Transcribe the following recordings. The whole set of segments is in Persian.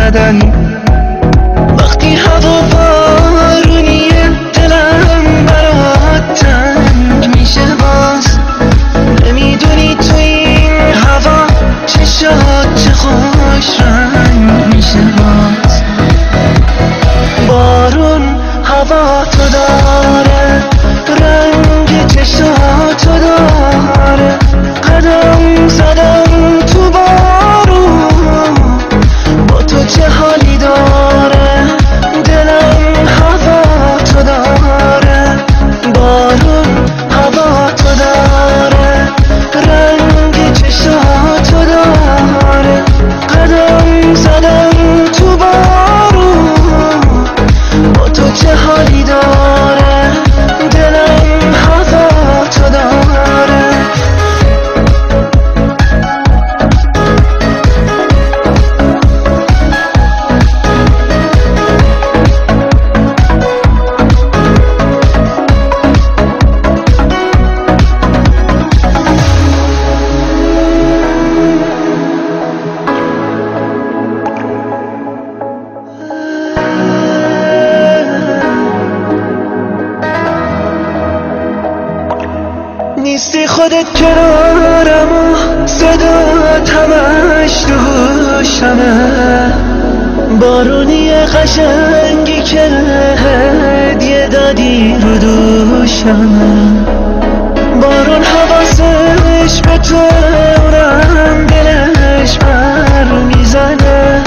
بدن. وقتی هوا بارونیه دلم برات تنگ میشه باز. نمیدونی تو این هوا چشات چه خوش رنگ میشه باز. بارون هوا تو داره، رنگ چشاتو داره. قدم زدم تو بارون، با تو چه حالی داره. دلم هوا تو داره، بارون هوا تو داره. رنگ چشاتو داره. قدم زدم تو بارون، با تو چه حالی داره. دلم هوا تو داره. نیستی خودت کنارم و صدات همش تو هوشمه. بارونی قشنگی که هدیه دادی رو دوشمه. بارون حواسش به تو، اونم دلش بر میزنه.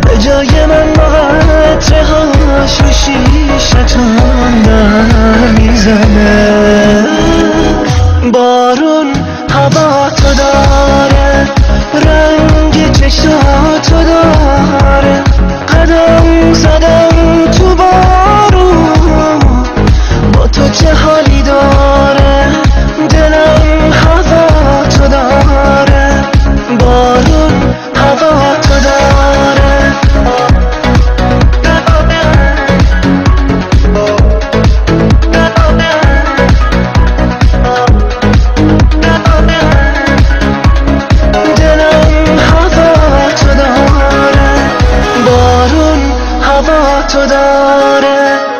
به جای من با قطره هاش رو شیشتون در میزنه. بارون هوا تو داره، رنگ چشاتو داره. قدم زدم تو بارون، با تو چه حالی داره. دلم هوا تو داره، بارون هوا تو داره. تو داره.